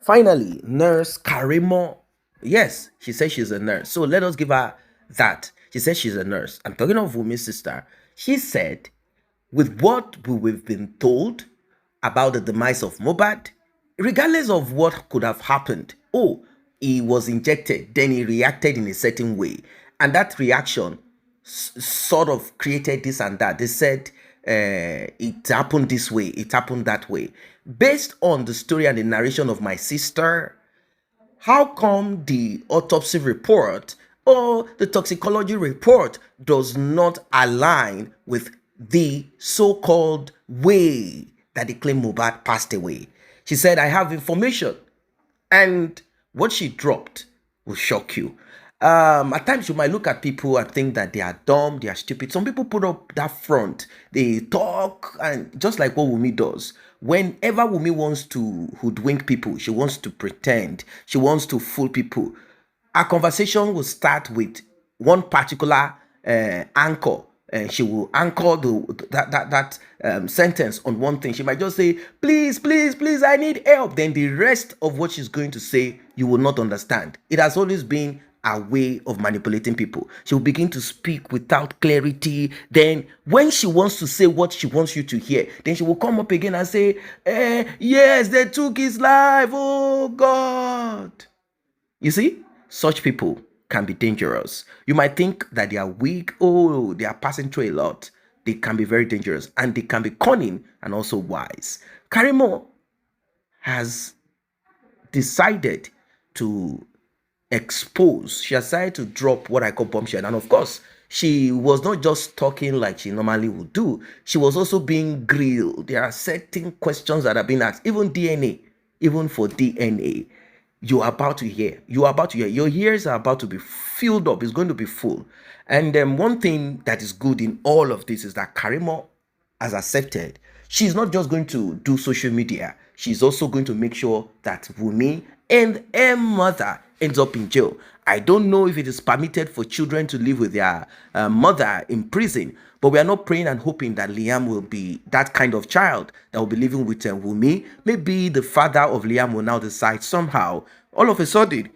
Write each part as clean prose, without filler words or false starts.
Finally, nurse Karimo. Yes, she says she's a nurse. So let us give her that. She says she's a nurse. I'm talking of Wumi's sister. She said, with what we've been told about the demise of Mohbad, regardless of what could have happened, oh, he was injected, then he reacted in a certain way. And that reaction sort of created this and that. They said it happened this way, it happened that way. Based on the story and the narration of my sister, how come the autopsy report or the toxicology report does not align with the so-called way that they claim Mohbad passed away? She said, I have information. And what she dropped will shock you. At times you might look at people and think that they are dumb, they are stupid. Some people put up that front, they talk, and just like what Wumi does. Whenever Wumi wants to hoodwink people, she wants to pretend, she wants to fool people. Our conversation will start with one particular anchor, and she will anchor that sentence on one thing. She might just say, please, please, please, I need help. Then the rest of what she's going to say, you will not understand. It has always been a way of manipulating people. She will begin to speak without clarity. Then when she wants to say what she wants you to hear, then she will come up again and say, yes, they took his life. Oh, God. You see, such people can be dangerous. You might think that they are weak. Oh, they are passing through a lot. They can be very dangerous, and they can be cunning and also wise. Karimo has decided to expose. She has decided to drop what I call bombshell. And of course, she was not just talking like she normally would do. She was also being grilled. There are certain questions that are being asked, even DNA, even for DNA. You are about to hear. You are about to hear. Your ears are about to be filled up. It's going to be full. And one thing that is good in all of this is that Karimo has accepted. She's not just going to do social media. She's also going to make sure that Wumi and her mother ends up in jail. I don't know if it is permitted for children to live with their mother in prison, but we are not praying and hoping that Liam will be that kind of child that will be living with Wumi. Maybe the father of Liam will now decide somehow, all of a sudden,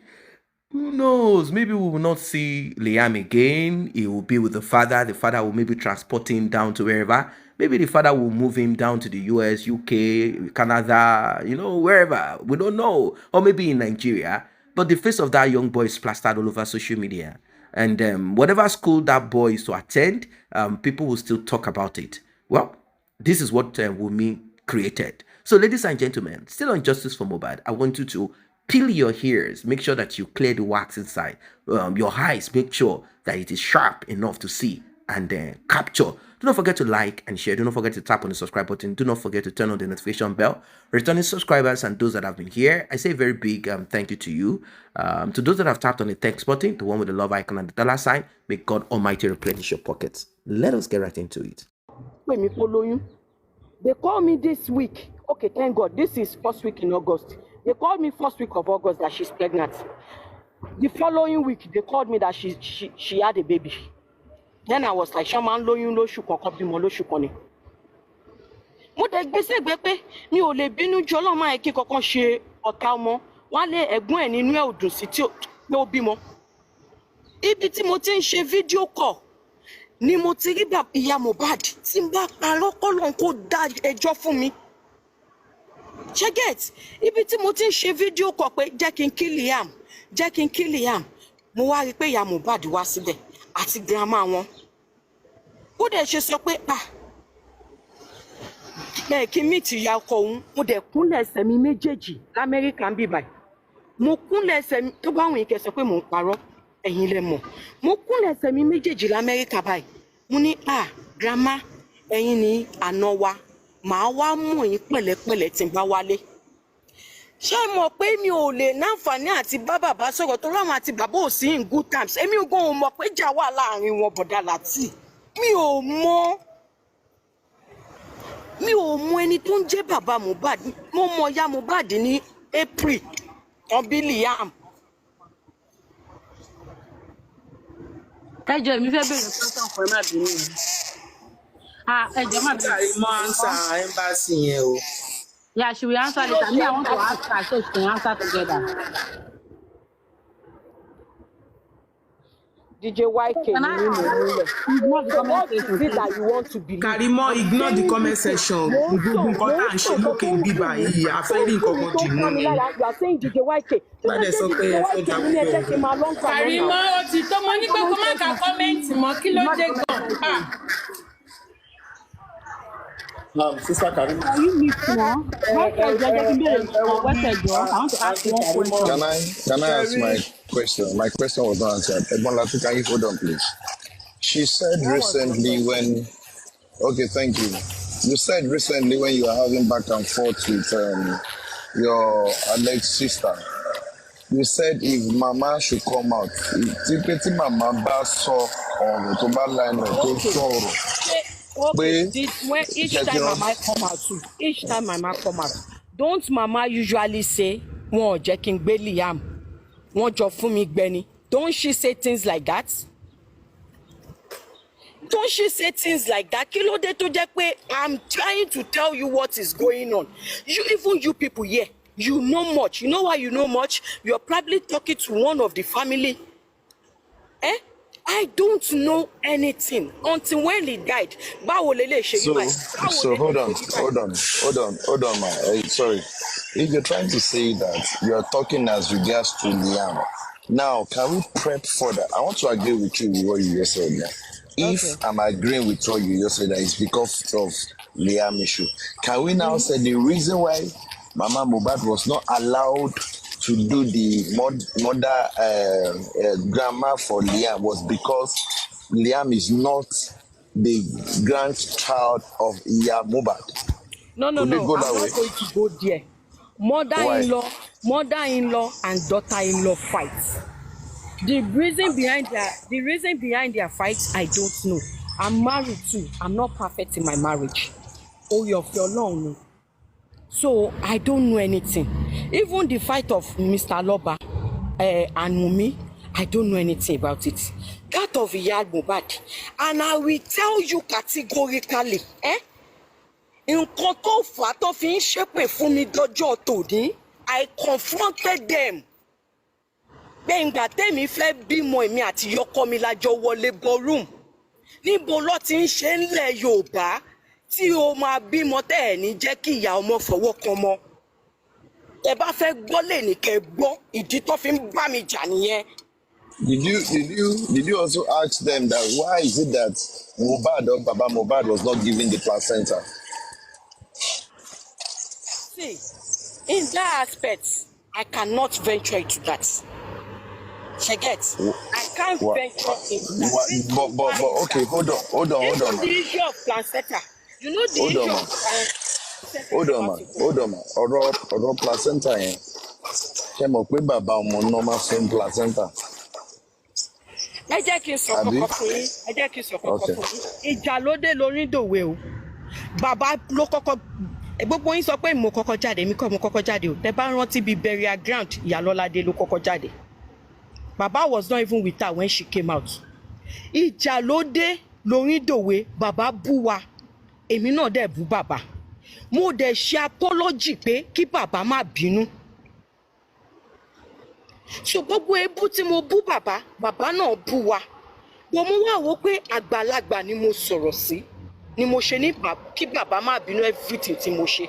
who knows? Maybe we will not see Liam again. He will be with the father. The father will maybe transport him down to wherever. Maybe the father will move him down to the US, UK, Canada, wherever. We don't know. Or maybe in Nigeria. But the face of that young boy is plastered all over social media. And whatever school that boy is to attend, people will still talk about it. Well, this is what Wumi created. So, ladies and gentlemen, still on Justice for Mohbad, I want you to peel your ears. Make sure that you clear the wax inside. Your eyes, make sure that it is sharp enough to see and capture. Do not forget to like and share. Do not forget to tap on the subscribe button. Do not forget to turn on the notification bell. Returning subscribers and those that have been here, I say a very big thank you to you. To those that have tapped on the thanks button, the one with the love icon and the dollar sign, may God Almighty replenish your pockets. Let us get right into it. They called me this week. Okay, thank God. This is first week in August. They called me first week of August that she's pregnant. The following week, they called me that she had a baby. Then I was like, Shaman lóyún lóṣù kọ̀ọ̀kan bímọ lóṣù kan ni. Mo dẹ̀ gbèsè gbé pé mi ò lè bínú jọ Ọlọ́run máa kí kankan ṣe ọ̀tá ọmọ. Wọ́n lé ẹ̀gbọ́n ẹ̀ nínú ẹ̀ ò dùn sí tí ó bímọ. Ibi tí mo ti ń ṣe fídíò kọ̀ ni mo ti rí ìyá Mohbad tí n bá parọ́ kọ́lọ́n kó dá ẹjọ́ fún mi. Cheget, ibi tí mo ti ń ṣe fídíò kọ̀ pé jẹ́ kí n kí Liam, mo wá rí pé ìyá Mohbad wá síbẹ̀ àti grandma wọn. Ó dẹ̀ ṣe sọ pé kí n meet ìyá ọkọ òun, mo dẹ̀ kúnlẹ̀ ẹsẹ̀ mi méjèèjì l'Amẹ́ríkà ń bí báyìí. Mo kúnlẹ̀ ẹsẹ̀ mi tó bá wùn kẹ́ sọ pé mò ń parọ́, ẹ̀yin lẹ mọ̀. Mo kúnlẹ̀ ẹsẹ̀ mi méjèèjì l'Amẹ́ríkà báyìí. Mo ní grandma, ẹ̀yin ni àná wa, màá wá mọ̀ yín pẹ̀lẹ́pẹ̀lẹ́ tí n bá wálé. Ṣé mọ̀ pé mi ò lè náǹfààní àti bá bàbá sọ̀rọ̀ tó láwọn àti bàbá ò sí in good times. Èmi ò gan mọ̀ pé ìjà wà láàrin wọn bọ̀dá Láti. Mi ò mọ̀ ẹni tó ń jẹ́ bàbá Mohbad. Mo mọ̀ ya Mohbad ní April tán bí Liam. Ẹjọ́ mi fẹ́ bẹ̀rẹ̀ pẹ́sàn fún ẹ má bínú. Ẹjọ́ má bẹ̀rẹ̀ mọ́ ánsà ẹ́mbásì yẹn o. Yeah, she will answer Kí ló later. Me, ṣe I want to ask her so she can answer together. DJ YK Can ni I mí mò ń múlẹ̀. ignore the So comment what is section, it please? that you want to believe? Karimo, I'm ignore the saying comment this thing. section. Mò ń Gbogbo sàn, nǹkan mò tá ń à ń ṣe sàn nǹkan lókè tó ń ń bíbà dùn mí. yìí, a Tó fẹ́ ń rí dùn nǹkan mí kan tó dì ń mú ká mi ni. lára. You are saying DJ YK. Tó bá Gbàdé jẹ́ sọ pé DJ ẹ fẹ́ YK dà ló ní ẹ jẹ́ púpọ̀. kí n máa lọ́ńtà lọ́nà. Karimo, ó ti tó mo ní pé kó má ka kọ́mẹ́ǹtì mọ́ kí ló Ignore the dé comment gan. section. Sister Karimo. Can you mute now? What's the judge? Can be what's the job? I want to ask Auntie one Karimo. question. Can I ask my question? My question was not answered. Edmond Lafi, can you hold on, please? She said What was your recently question? when, okay, thank you. You said recently when you were having back and forth with your alleged sister, you said if Mama should come out, tí Mama bá sọ ọ̀rọ̀ tó bá lánàá tó Okay. sọ̀rọ̀ Okay. pé When each ṣe ti time Mama rántí. come out too. Each time Mama come out. Don't Mama usually say, wọn ò jẹ́ kí n gbé Liam. Wọ́n jọ fún mi gbẹ ni. Don't she say things like that? Don't she say things like that? Kí ló dé tó jẹ́ pé I'm trying to tell you what is going on. Even you people here, you know much. You know why you know much? You're probably talking to one of the family. Eh? I don't know anything until when he died. Báwo lè lè ṣe rí báyìí? So hold on, ma. Sorry. If you're trying to say that you're talking as regards to Liam, now can we prep further? I want to agree with you with what you just said now. If Okay. I'm agreeing with what you just said, that it's because of Liam issue. Can we now say the reason why Mama Mohbad was not allowed to do the grandma for Liam was because Liam is not the grandchild of Iya Mohbad? No. Could it I'm go not that way? going to go there. Why? Mother-in-law and daughter-in-law fight. The reason behind their fight, I don't know. I'm married too. I'm not perfect in my marriage. Oh, you're long. So I don't know anything. Even the fight of Mr. Loba and Mumi, I don't know anything about it. That of Iya Mohbad, and I will tell you categorically, nǹkan tó fà á tó fi ń ṣépè fún mi dọjọ́ tòní, I confronted them. Gbẹ̀ngà tèmi fẹ́ bímọ èmi àti yọkọ mi lájọ wọlé ballroom. Níbo ló ti ń ṣe ńlẹ̀ Yorùbá tí o máa bímọ tẹ́ ẹ̀ ní jẹ́ kí ìyá ọmọ fọwọ́ kan mọ́? Ẹ bá fẹ́ gbọ́ lè ní kẹ́ gbọ́ ìdí tó fi ń bá mi jà nìyẹn. Did you also ask them that why is it that Mohbad or Baba Mohbad was not given the placenta? See, in that aspect, I cannot venture into that. Forget. I can't What? venture into that. But okay, hold on, Even ma. the issue of placenta. You know the Hold issue on, ma. of Hold on, ma. Ọ̀rọ̀ placenta yẹn. Ṣé mọ̀ pé bàbá ọmọ náà máa fún placenta? ẹ jẹ́ kí n sọ Àbí? kọ́kọ́ fún yín. Ẹ jẹ́ kí n sọ kọ́kọ́ Okay. fún yín. Ìjà ló dé lórí dòwe o. Bàbá ló kọ́kọ́ gbogbo yín sọ pé mo kọ́kọ́ jáde, mi kọ́ mo kọ́kọ́ jáde o. Tẹ bá rántí bíi burial ground, Ìyálọ́ládé ló kọ́kọ́ jáde. Baba was not even with her when she came out. Ìjà ló dé lórí dòwe, bàbá bú wa, èmi náà dẹ̀ bú bàbá. Mo dẹ̀ ṣe apology pé kí bàbá má bínú. So gbogbo ebú tí mo bú bàbá náà bú wa. Mo mú wá wò pé àgbàlagbà ni mo sọ̀rọ̀ sí, ni mo ṣe ní kí bàbá má bínú everything tí mo ṣe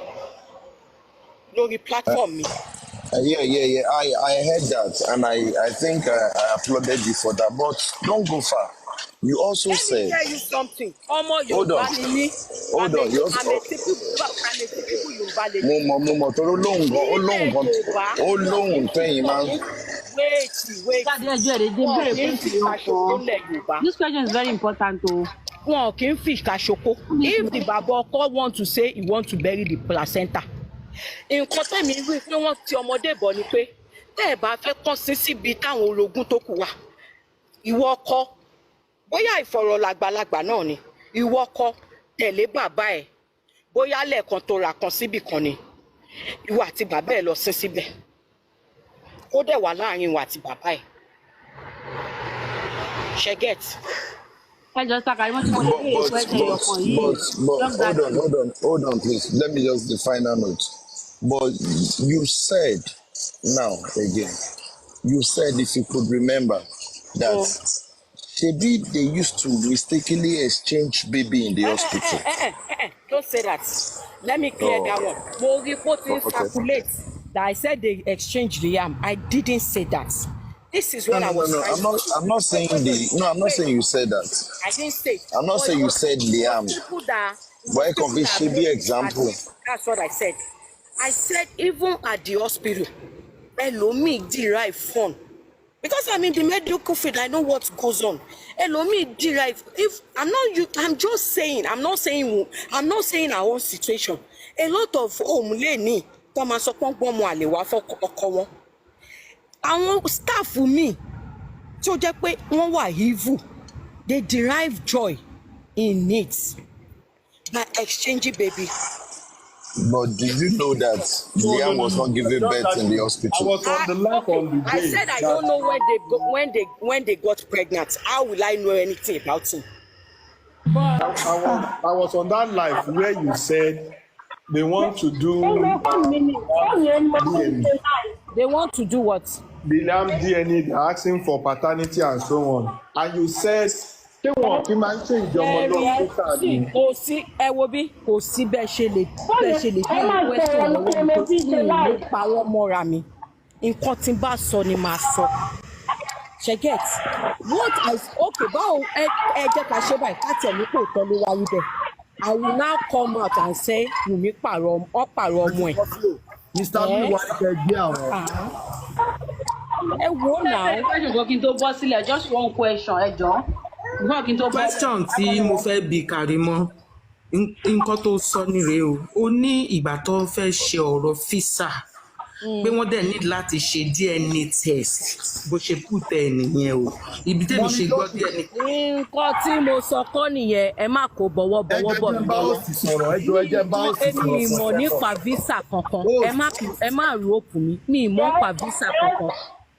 lórí platform mi. Yeah. I heard that, and I think I applauded you for that. But don't go far. You also Let me said, tell you something. Ọmọ hold Yorùbá on, ni mí. hold on. You I'm also, a typical Yorùbá lady. mo mọ̀ torí ó lóhùn tẹ́yìn máa ń. Wait. Daddy, they bring this question is very important too. Wọn kì í fi ìkàṣoko. If the baba ọkọ want to say he want to bury the placenta, nǹkan tẹ̀mí wí pé wọ́n ti ọmọdé bọ̀ ni pé tẹ́ ẹ̀ bá fẹ́ kàn sí síbi táwọn orogún tó kù wà. Ìwọ ọkọ, bóyá ìfọ̀rọ̀làgbàlagbà náà ni, ìwọ ọkọ tẹ̀lé bàbá ẹ̀, bóyá lẹ́ẹ̀kan tó ra kan síbì kan ni, ìwọ àti bàbá ẹ̀ lọ sí síbẹ̀. Ó dẹ̀ wà láàrin ìwọ àti bàbá ẹ̀. Ṣé get? I just talk. I want to But hold on, please. Let me just the final note. But you said, now again, you said, if you could remember, that Shebi they used to mistakenly exchange baby in the hospital. Don't say that. Let me clear that one. Mo report in Okay. circulate that I said they exchanged the yam. I didn't say that. This is what I was trying to say. I'm not saying I'm not saying you said that. I didn't say. I'm not saying you said Liam. People that But I can be Shebi example. That's what I said. I said even at the hospital, Elomi derive fun. Because I'm in the medical field, I know what goes on. Elomi derive. If I'm not you, I'm just saying. I'm not saying our own situation. A lot of leni come and support one more alewa for oko. Àwọn staff mi tí ó jẹ́ pé wọ́n wà evil, they derive joy in it by exchanging baby. But did you know that Liam was not giving birth in the I hospital? was on the line on the day. I said I don't know when they got pregnant. How will I know anything about him? I was on that live where you said they want to do DNA. They want to do what? The Liam DNA, they're asking for paternity and so on. And you said they want to change your mother. Kò sí ẹ wo bí kò sí bẹ́ẹ̀ ṣe lè bí question lọ́wọ́ mi tó sì lè pa wọ́n mọ́ra mi. Nǹkan tí n bá sọ ni màá sọ. Ṣé get? What I okay báwo ẹ jẹ́ ká ṣe báyìí ká tẹ̀lé kò tọ́ ló wáyé bẹ́ẹ̀. I will now come out and say Wùmí pààrọ̀ ọmọ ẹ̀. Mr. Miwa ẹ gbé àwọn. Ẹ wo náà. Question kí n tó bọ́ sílẹ̀, just one question ẹ jọ̀ọ́. Question tí mo fẹ́ bi Karimo nǹkan tó sọ nírè o ní ìgbà tó fẹ́ ṣe ọ̀rọ̀ físà pé wọ́n dẹ̀ ní láti ṣe DNA test bó ṣe put ẹ̀ nìyẹn o ibi tẹ́mi ṣe gbọ́ DNA. Nǹkan tí mo sọ kọ́ nìyẹn ẹ má kó bọ̀wọ̀ bọ̀ mí lọ́wọ́. Èmi ìmọ̀ nípa visa kankan ẹ má rope mi ìmọ̀ nípa visa kankan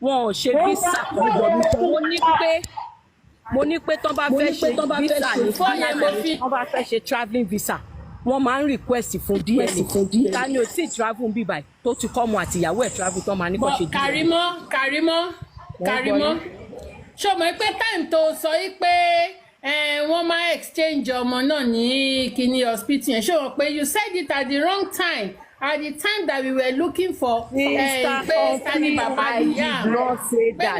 wọn ò ṣe visa kankan mo ní pé tán bá fẹ́ ṣe visa ní wọ́n bá fẹ́ ṣe travelling visa wọ́n máa ń request fún DNA ta ni ò tí travel bí báyìí tó ti kọ́ ọmọ àtìyàwó ẹ̀ travel tán máa ní kó ṣe DNA. Karimo ṣé o mọ̀ pé time tó sọ yìí pé wọ́n máa exchange ọmọ náà ní kíní hospital yẹn ṣé o mọ̀ pé you said it at the wrong time. At the time that we were looking for Sister Baba Yam, not say that.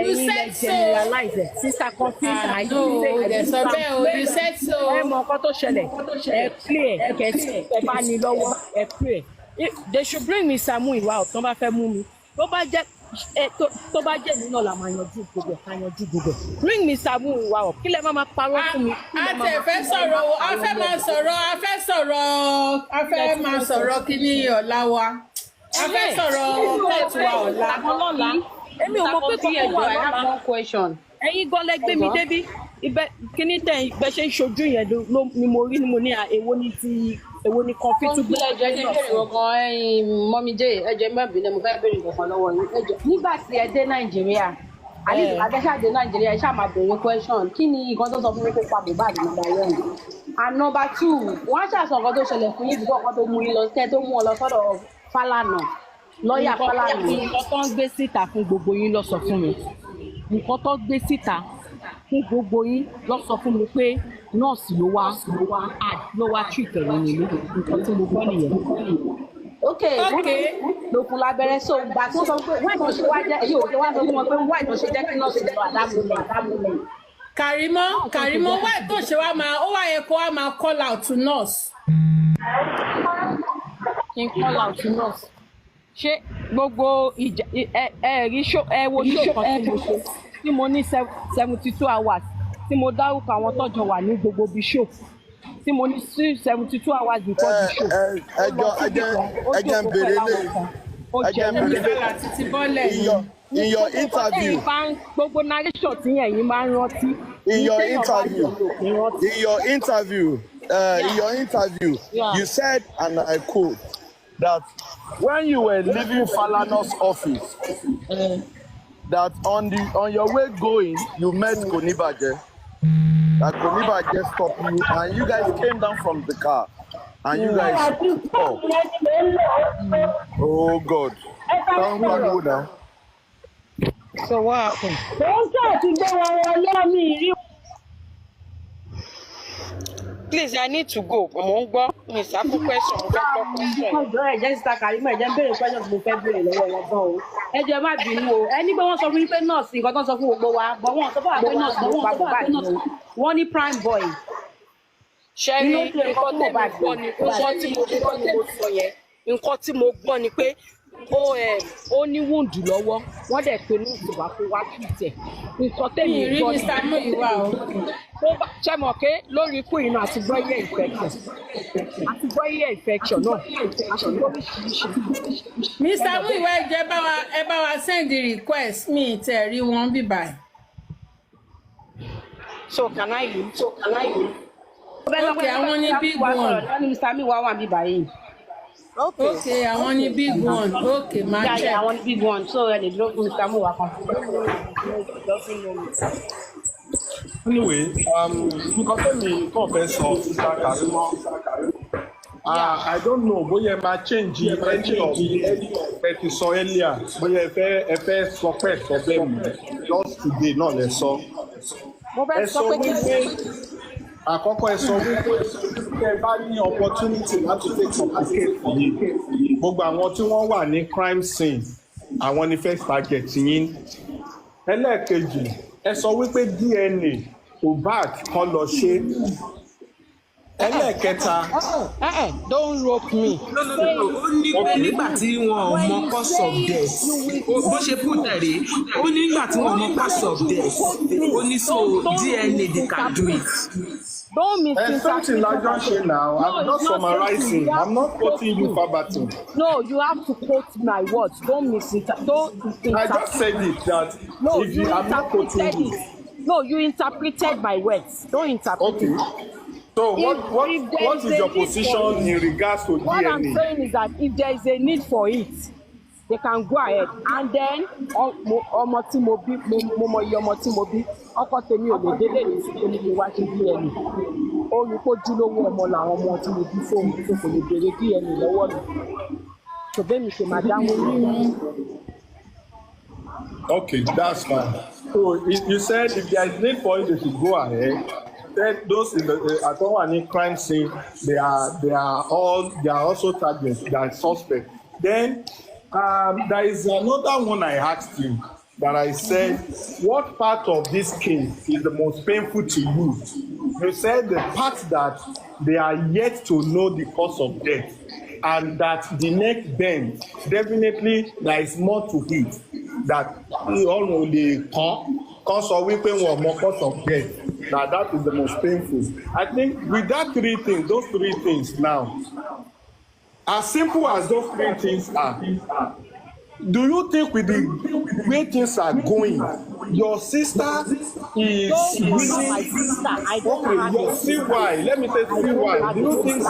You said so. Sister Coffee, I didn't say that. You said so. They should bring me Samu Iwa. Tó bá fẹ́ mú mi. Tó bá jẹ́ mi náà la máa yanjú gbogbo. Bring me Samu Iwa. Kí lẹ máa parọ́ fún mi. A fẹ́ máa sọ̀rọ̀ kí ni ọ̀la wa. A fẹ́ sọ̀rọ̀ court wa ọ̀la. Èmi ò mọ̀ pé kọ́kọ́ wà lọ́la. Ẹ̀yin gan lẹ gbé mi débí. Ibẹ̀ kíní tẹ̀ ìgbẹ́ ṣe ń ṣojú yẹn ni mo rí ni mo ní èwo ni kan fi tún gbé. Ẹjọ́ ẹjẹ́ bèrè kankan mọ́mí jẹ́ ẹjẹ́ mẹ́bìnrin mo fẹ́ bèrè kankan lọ́wọ́ yín. Nígbà tí ẹ dé Nàìjíríà àdéṣà dé Nàìjíríà ẹ ṣáà máa bèrè question kí ni nǹkan tó sọ fún mi kó pa Mohbad number 1 and number 2 wọ́n á ṣàṣọ nǹkan tó ṣẹlẹ̀ fún yín bí kọ́kọ́ tó mú yín lọ kẹ́ tó mú ọ lọ sọ́dọ̀ Fálànà lọ́ọ̀yà Fálànà. Nǹkan tó ń gbé síta fún gbogbo yín ló sọ fún mi nǹkan tó gbé síta fún gbogbo yín ló sọ fún mi pé nọ́ọ̀sì ló wá treat ẹ̀rọ nílé nǹkan tí mo gbọ́ nìyẹn. Okay. Lókun lábẹ́rẹ́ so ìgbà tó sọ pé wáì tó ṣe wá jẹ́ èyí ò ṣe wá sọ fún wọn pé wáì tó ṣe jẹ́ kí nọ́ọ̀sì lọ àdámúlẹ̀. Karimo wáì tó ṣe wá máa ó wá yẹ kó wá máa call out to nurse. Kí n call out to nurse. Ṣé gbogbo ẹ̀rí wo ṣó kan tí mo ṣe tí mo ní 72 hours tí mo dárúkọ àwọn tọ́jọ wà ní gbogbo bí ṣó tí mo ní 72 hours before the show. ẹjẹ ń bèrè lè in your interview gbogbo narration tí ẹ̀yin máa ń rántí. in your interview you said and I quote that when you were leaving Falana's office that on your way going you met Konibaje. That Konibaje stopped you and you guys came down from the car and you guys stop. Oh God. Don't pariwo now. So what happened? Please, I need to go. Miss, I have a question. ọjọ́ ẹ̀ jẹ́ sísá Karimo ẹ̀ jẹ́ ń béèrè question tí mo fẹ́ béèrè lọ́wọ́ wọn gan o ẹ jẹ́ má bínú o ẹni pé wọ́n sọ fún yín pé nọ́ọ̀sì nǹkan tó ń sọ fún gbogbo wa bọ̀ wọ́n sọ fún wa pé nọ́ọ̀sì ló pa Mohbad ni o wọ́n ní prime boy. Ṣẹ́rí nǹkan tí mo gbọ́ ni nǹkan tí mo gbọ́ ni pé ó ní wúndù lọ́wọ́ wọ́n dẹ̀ pé ní ìjọba kó wá tìtẹ̀ nǹkan tẹ̀mí gbọ́ ni Mr. Muyiwa o. ṣe mọ̀ pé lórí ikú yìí náà àti gbọ́ ear infection náà àti lóríṣiríṣi. Mr. Muyiwa ẹ bá wa send the request mi tẹ̀ rí wọn bíbá. So can I use? Okay, àwọn ní big one. wọ́n ní Mr. Muyiwa wà níbà yìí. Okay, àwọn ní big one. Okay, máa check. àwọn ní big one so ẹ lè dúró fún Mr. Muyiwa kan. Anyway, nǹkan tẹ́mi kàn fẹ́ sọ sísá Karimo. I don't know bóyá ẹ máa change any of ẹ ti sọ earlier bóyá ẹ fẹ́ sọ pé sọ bẹ́ẹ̀ mi just today náà lẹ sọ. Ẹ sọ wípé àkọ́kọ́ ẹ sọ wípé ẹ bá ní opportunity láti take some escape for you. Gbogbo àwọn tí wọ́n wà ní crime scene àwọn ni first target yín. Ẹlẹ́ẹ̀kejì ẹ sọ wípé DNA Mohbad kan lọ ṣe. Ẹlẹ́ẹ̀kẹta. Don't rope me. No. Ó ní pé nígbà tí wọn ò mọ cause of death bó ṣe put ẹ̀rí ó ní nígbà tí wọn ò mọ cause of death ó ní so DNA they can do it. Don't misinterpret. Something like that shit now. I'm not summarizing. I'm not quoting you verbatim. No, you have to quote my words. Don't misinterpret. I just said it that No, if you I'm not quoting interpreted you. it. No, you interpreted my words. Don't interpret Okay. it. So If what there is a your need for position it, in regards to What I'm DNA? saying is that if there is a need for it, they can go ahead. And then, ọmọ tí mo bí, mo mọ iye ọmọ tí mo bí, ọkọ tèmi ò lè délé ní sí pé kí wá sí DNA. Olùkójúlówó ọmọ làwọn ọmọ tí mo bí fóònù tó kò lè béèrè DNA lọ́wọ́ mi. Ṣòbẹ́ mi ṣe máa dáhùn ní. Okay, that's fine. So you said if there is need for it, they should go ahead. Said those in the Atowani crime scene, they are also targets, they are suspects. Then there is another one I asked you that I said, what part of this case is the most painful to you? You said the part that they are yet to know the cause of death, and that the next bend, definitely there is more to it. That only cause of weeping or more cause of death. That is the most painful. I think with that those three things now, as simple as those three things are, do you think with the way things are going, your sister is Don't my sister. I don't have your CY? Let me say CY. Do you think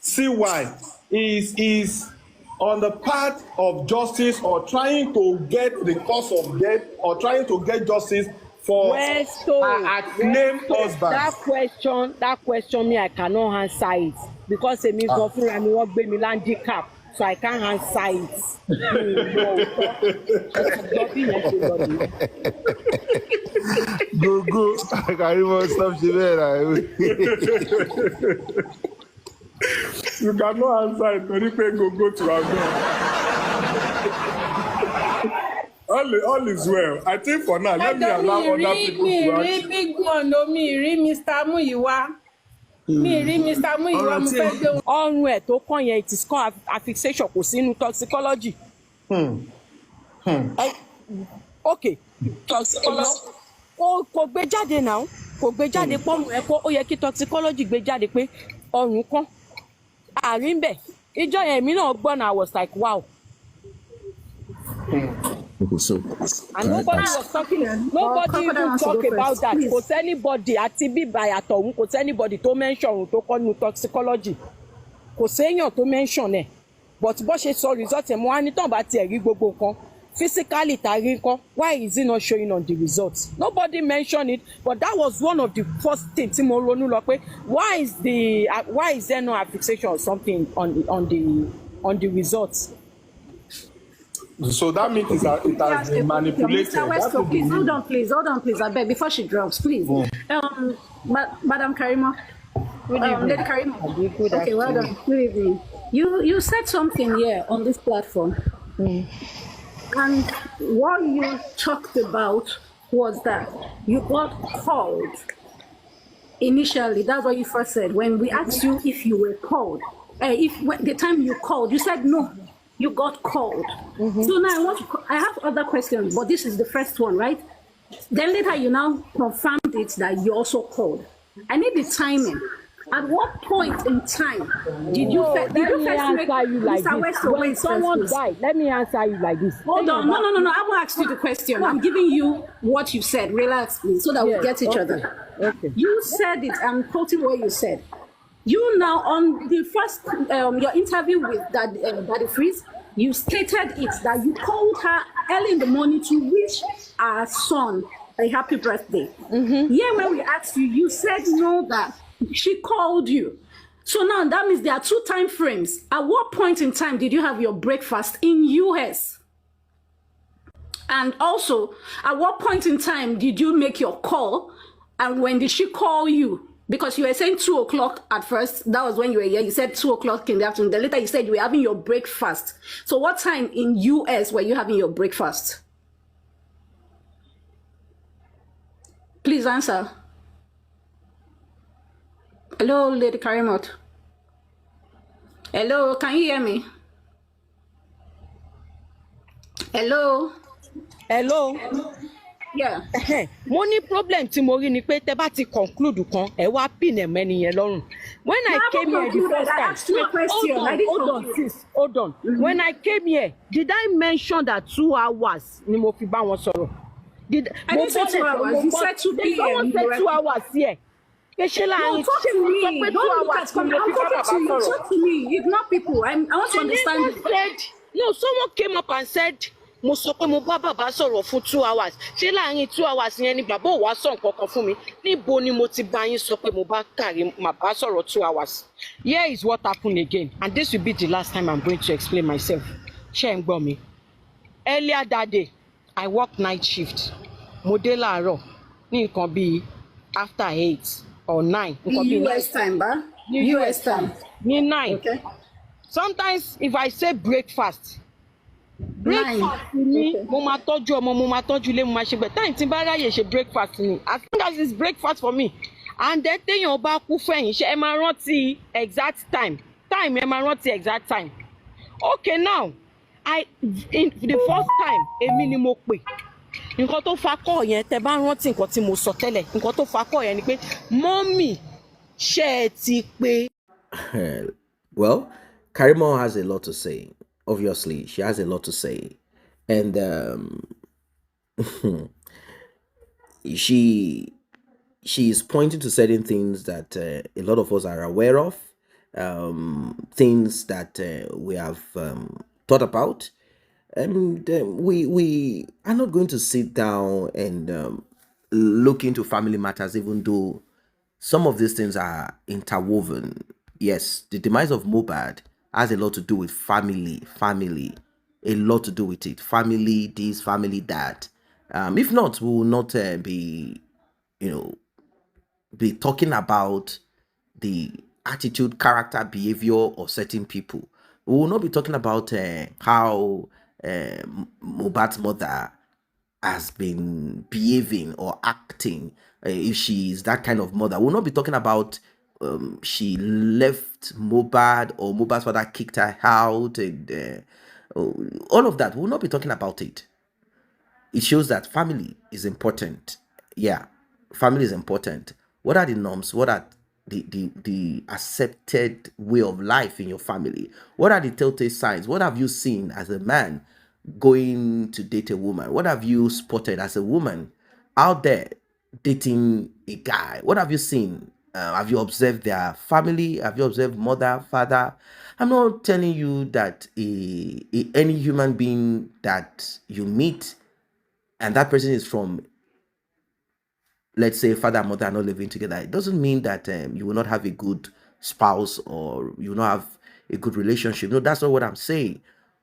CY is on the path of justice or trying to get the cause of death or trying to get justice for her named husband? That question me I cannot answer it because èmi gan fúnra mi wọ́n gbé mi handicap so I can't answer it. Go, Karimo, stop ṣe You cannot answer it torí pé go to all is well. I think for now, let me allow other people to ask. Big one ló mi rí Mr. Muyiwa. Mi rí Mr. Muyiwa mo fẹ́ gbé wọn. Ọrùn ẹ̀ tó kàn yẹn it is called affixation kò sínú toxicology. Okay. Toxicology. Kò gbé jáde náà. Kò gbé jáde pọ́nù ẹ̀ kó ó yẹ kí toxicology gbé jáde pé ọrùn kan. Àárín bẹ̀. Ìjọ yẹn èmi náà gbọ́ náà I was like wow. Okay, so And nobody was talking. Nobody even talk about that. Kò sẹ́nibọ̀dì àti bíbá àtọ̀hún kò sẹ́nibọ̀dì tó mention ohun tó kọ́ nu toxicology. Kò séèyàn tó mention ẹ̀. But bó ṣe sọ result ẹ̀ mo wá ní tán bá tiẹ̀ rí gbogbo nǹkan. physically Tarinko, why is it not showing on the results? Nobody mentioned it, but that was one of the first things. Why is there no fixation or something on the results? So that means it has been manipulated. Mr. Westbrook, please hold on, please. I beg before she drops, please. Madam Karimo, Lady Karimo. Good Okay, well done. Good evening. You said something here on this platform, and what you talked about was that you got called initially. That's what you first said when we asked you if you were called. The time you called, you said no. You got called. So now I have other questions, but this is the first one, right? Then later you now confirmed it that you also called. I need the timing. At what point in time did you first make you like Mr. this? Westbrook, When someone died, let me answer you like this. Hold on. No. I will ask you the question. I'm giving you what you said. Relax, please, so that we get each other. Okay. You said it. I'm quoting what you said. You now, on the first, your interview with Daddy Freeze, you stated it that you called her early in the morning to wish our son a happy birthday. Yeah, when we asked you, you said no, that she called you. So now that means there are 2 time frames. At what point in time did you have your breakfast in US? And also, at what point in time did you make your call? And when did she call you? Because you were saying 2 o'clock at first. That was when you were here. You said 2 o'clock in the afternoon. Then later you said you were having your breakfast. So what time in US were you having your breakfast? Please answer. Hello, Lady Karimot. Hello, can you hear me? Hello. Yeah. Mo ní problem tí mo rí ni pé tẹ́ bá ti conclude kan ẹ wá pin ẹ mẹ́ni yẹn lọ́rùn. When I came here the first time, I asked you a question. hold on. When I came here, did I mention that 2 hours ni mo fi bá wọn sọ̀rọ̀? I didn't say 2 hours. You said 2 p.m. Someone said 2 hours here. No, talk to me. Don't look at me. I'm talking to you. Talk to me. Ignore people. I want to understand. No, someone came up and said, mo sọ pé mo bá bàbá sọ̀rọ̀ fún 2 hours. Ṣé láàrin 2 hours yẹn ni bàbá ò wá sọ nǹkan kan fún mi? Níbo ni mo ti bá yín sọ pé mo bá bàbá sọ̀rọ̀ 2 hours? Here is what happened again, and this will be the last time I'm going to explain myself. Ṣé ń gbọ́ mi? Earlier that day, I worked night shift. Mo dé láàárọ̀ ní nǹkan bíi after 8 or 9. US time, ba? US time. Ní 9. Okay. Sometimes if I say breakfast ni mo máa tọ́jú ọmọ, mo máa tọ́jú ilé, mo máa ṣe bẹ́ẹ̀. Time tí n bá ráyè ṣe breakfast ni, as long as it's breakfast for me. And then téèyàn bá kú fẹ̀yìn ṣe ẹ máa rántí exact time ẹ máa rántí exact time. Okay, now in the first time èmi ni mo pè. Nǹkan tó fa kọ́ yẹn tẹ́ bá rántí nǹkan tí mo sọ tẹ́lẹ̀, nǹkan tó fa kọ́ yẹn ni pé mọ́mì ṣe ẹ ti pé. Well, Karimo has a lot to say. Obviously, she has a lot to say. And she is pointing to certain things that a lot of us are aware of, things that we have thought about. And we are not going to sit down and look into family matters, even though some of these things are interwoven. Yes, the demise of Mohbad has a lot to do with family, a lot to do with it. Family this, family that. If not, we will not be talking about the attitude, character, behavior of certain people. We will not be talking about how Mohbad's mother has been behaving or acting, if she is that kind of mother. We'll not be talking about she left Mohbad or Mohbad's father kicked her out and all of that. We'll not be talking about it. It shows that family is important. Yeah, family is important. What are the norms? What are the accepted way of life in your family? What are the telltale signs? What have you seen as a man going to date a woman? What have you spotted as a woman out there dating a guy? What have you seen Have you observed their family? Have you observed mother, father? I'm not telling you that any human being that you meet and that person is from, let's say, father and mother are not living together, it doesn't mean that you will not have a good spouse or you will not have a good relationship. No, that's not what I'm saying.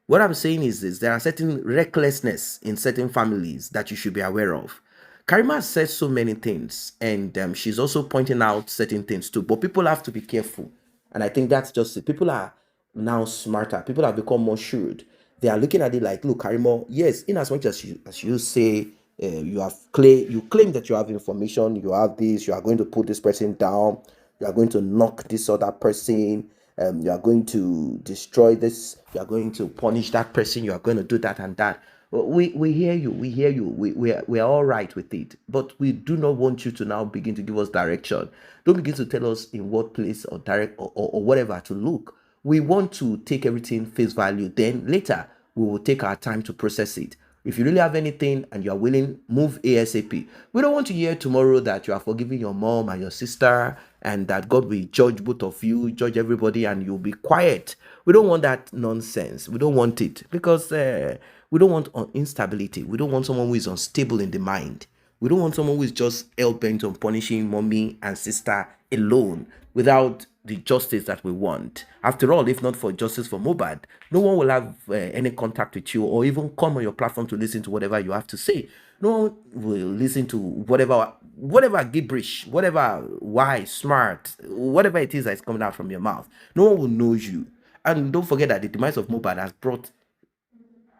What I'm saying is this: there are certain recklessness in certain families that you should be aware of. Karima says so many things, and she's also pointing out certain things too. But people have to be careful, and I think that's just it. People are now smarter. People have become more shrewd. They are looking at it like, look, Karimo, yes, in as much as you say you claim that you have information, you have this, you are going to put this person down, you are going to knock this other person, you are going to destroy this, you are going to punish that person, you are going to do that and that. We hear you, we are all right with it, but we do not want you to now begin to give us direction. Don't begin to tell us in what place or direct or whatever to look. We want to take everything face value, then later we will take our time to process it. If you really have anything and you are willing, move ASAP. We don't want to hear tomorrow that you are forgiving your mom and your sister and that God will judge both of you, judge everybody, and you'll be quiet. We don't want that nonsense. We don't want it because we don't want instability. We don't want someone who is unstable in the mind. We don't want someone who is just hell bent on punishing mommy and sister alone without the justice that we want. After all, if not for justice for Mohbad, no one will have any contact with you or even come on your platform to listen to whatever you have to say. No one will listen to whatever gibberish, whatever wise, smart, whatever it is that's coming out from your mouth. No one will know you. And don't forget that the demise of Mohbad has brought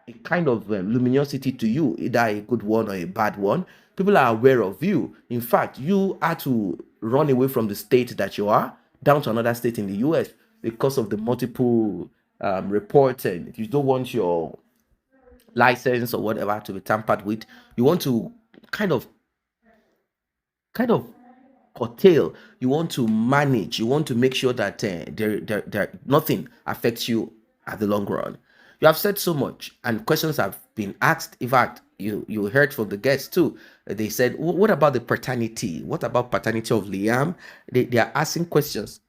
a kind of luminosity to you, either a good one or a bad one. People are aware of you. In fact, you had to run away from the state that you are down to another state in the US because of the multiple reports, and you don't want your license or whatever to be tampered with. You want to kind of kind of curtail, you want to manage, you want to make sure that nothing affects you at the long run. You have said so much and questions have been asked. In fact, you heard from the guests too. They said, what about the paternity? What about paternity of Liam? They are asking questions,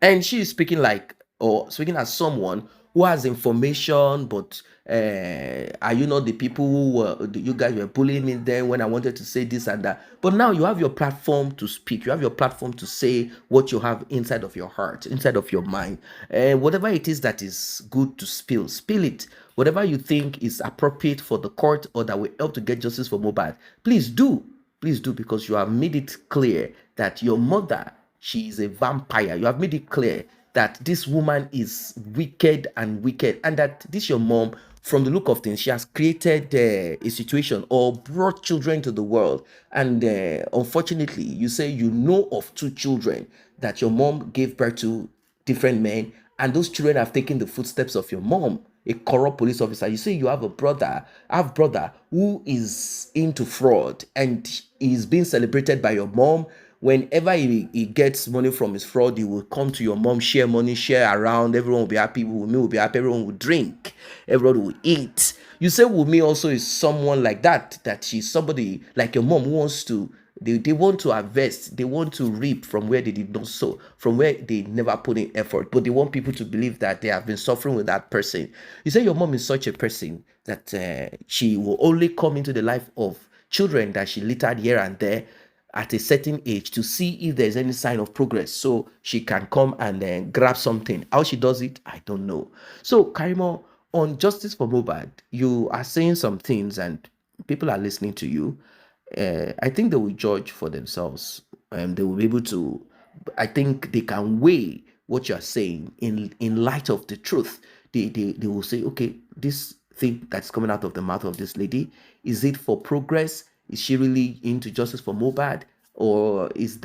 and she is speaking like, or speaking as someone who has information, but are you not the people who you guys were bullying me then when I wanted to say this and that? But now you have your platform to speak, you have your platform to say what you have inside of your heart, inside of your mind, and whatever it is that is good to spill it. Whatever you think is appropriate for the court or that will help to get justice for Mohbad, please do, because you have made it clear that your mother, she is a vampire. You have made it clear that this woman is wicked and wicked, and that this your mom, from the look of things, she has created a situation or brought children to the world. And unfortunately, you say you know of two children that your mom gave birth to different men, and those children have taken the footsteps of your mom, a corrupt police officer. You say you have a brother, who is into fraud and is being celebrated by your mom. Whenever he gets money from his fraud, he will come to your mom, share money, share around. Everyone will be happy. Wumi will be happy. Everyone will drink. Everyone will eat. You say Wumi also is someone like that, that she's somebody like your mom who wants to, they want to harvest, they want to reap from where they did not sow, from where they never put in effort, but they want people to believe that they have been suffering with that person. You say your mom is such a person that she will only come into the life of children that she littered here and there at a certain age to see if there's any sign of progress so she can come and grab something. How she does it, I don't know. So Karimo, on justice for Mohbad, you are saying some things and people are listening to you. I think they will judge for themselves. They will be able to, I think they can weigh what you're saying in light of the truth. They will say, okay, this thing that's coming out of the mouth of this lady, is it for progress? Is she really into justice for Mohbad? Or is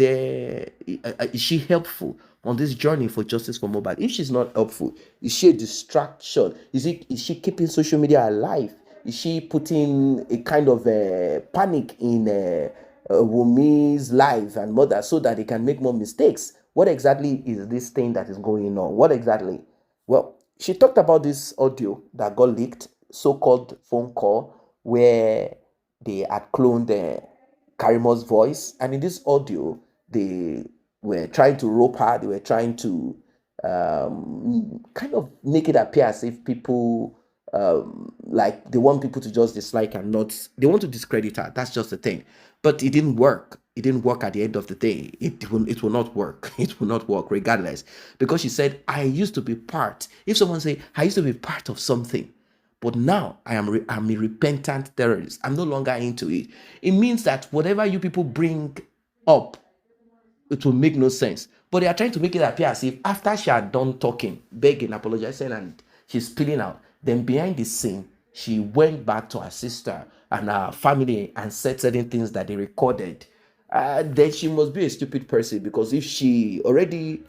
she helpful on this journey for justice for Mohbad? If she's not helpful, is she a distraction? Is she keeping social media alive? Is she putting a kind of panic in Wumi's life and mother so that they can make more mistakes? What exactly is this thing that is going on? What exactly? Well, she talked about this audio that got leaked, so-called phone call, where they had cloned Karimo's voice, and in this audio, the were trying to rope her. They were trying to kind of make it appear as if people like they want people to just dislike and not, they want to discredit her. That's just the thing. But it didn't work. It didn't work at the end of the day. It will not work. It will not work regardless. Because she said, I used to be part. If someone say, I used to be part of something, but now I'm a repentant terrorist. I'm no longer into it. It means that whatever you people bring up, it will make no sense. But they are trying to make it appear as if after she had done talking, begging, apologizing, and she's spilling out, then behind the scene, she went back to her sister and her family and said certain things that they recorded. Then she must be a stupid person, because if she already,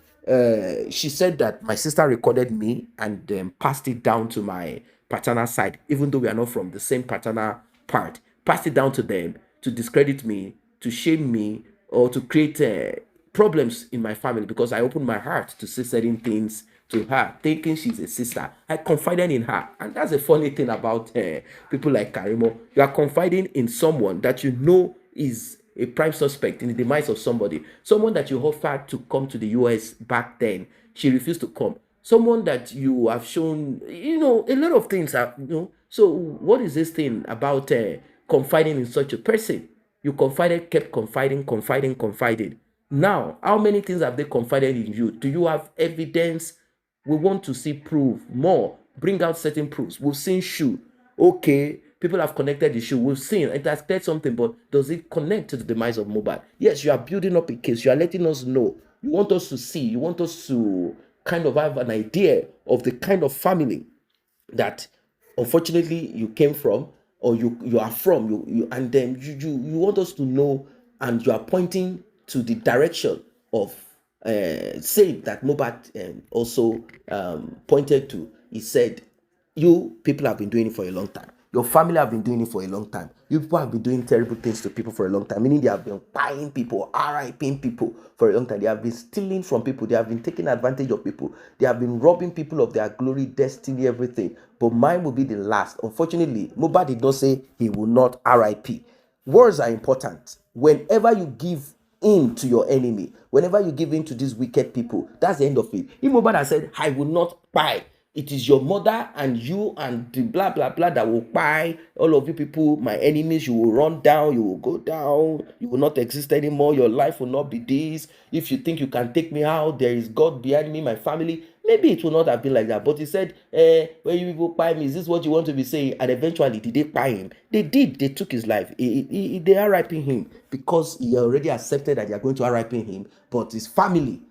she said that my sister recorded me and passed it down to my paternal side, even though we are not from the same paternal part, passed it down to them to discredit me, to shame me, or to create problems in my family, because I opened my heart to say certain things to her, thinking she's a sister. I confided in her. And that's a funny thing about people like Karimo. You are confiding in someone that you know is a prime suspect in the demise of somebody. Someone that you offered to come to the US back then. She refused to come. Someone that you have shown, a lot of things are, So what is this thing about confiding in such a person? You confided, kept confiding. Now, how many things have they confided in you? Do you have evidence? We want to see proof more. Bring out certain proofs. We've seen shoe. Okay, people have connected the shoe. We've seen it has cleared something, but does it connect to the demise of Mohbad? Yes, you are building up a case. You are letting us know. You want us to see. You want us to kind of have an idea of the kind of family that unfortunately you came from, or you are from, you and then you want us to know, and you are pointing to the direction of saying that Mohbad also pointed to. He said, you people have been doing it for a long time. Your family have been doing it for a long time. You people have been doing terrible things to people for a long time. Meaning they have been buying people, RIPing people for a long time. They have been stealing from people. They have been taking advantage of people. They have been robbing people of their glory, destiny, everything. But mine will be the last. Unfortunately, Mohbad did not say he will not RIP. Words are important. Whenever you give in to your enemy, whenever you give in to these wicked people, that's the end of it. If Mohbad has said, I will not buy, it is your mother and you and the blah blah blah that will buy. All of you people, my enemies, you will run down, you will go down, you will not exist anymore, your life will not be this. If you think you can take me out, there is God behind me, my family. Maybe it will not have been like that. But he said, when you people buy me, is this what you want to be saying? And eventually, did they buy him? They did. They took his life. They are RIPing him because he already accepted that they are going to RIP him. But his family,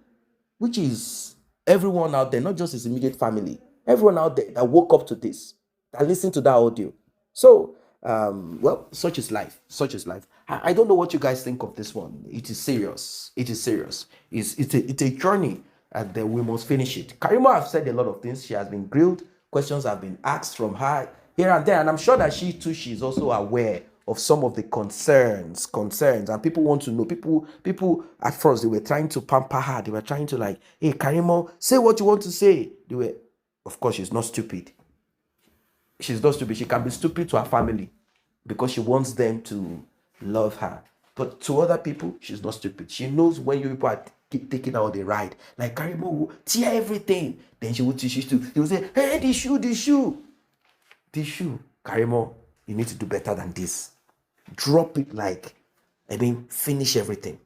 which is everyone out there, not just his immediate family, everyone out there that woke up to this, that listened to that audio. So, well, such is life. Such is life. I don't know what you guys think of this one. It is serious. It is serious. It's a journey, and then we must finish it. Karimo has said a lot of things. She has been grilled. Questions have been asked from her here and there, and I'm sure that she's also aware of some of the concerns, and people want to know. People at first, they were trying to pamper her. They were trying to like, hey, Karimo, say what you want to say. They were, of course, she's not stupid. She's not stupid. She can be stupid to her family because she wants them to love her. But to other people, she's not stupid. She knows when you people are keep taking her on the ride. Like Karimo will tear everything. Then she will teach you to. He will say, hey, the shoe. Karimo, you need to do better than this. Drop it finish everything.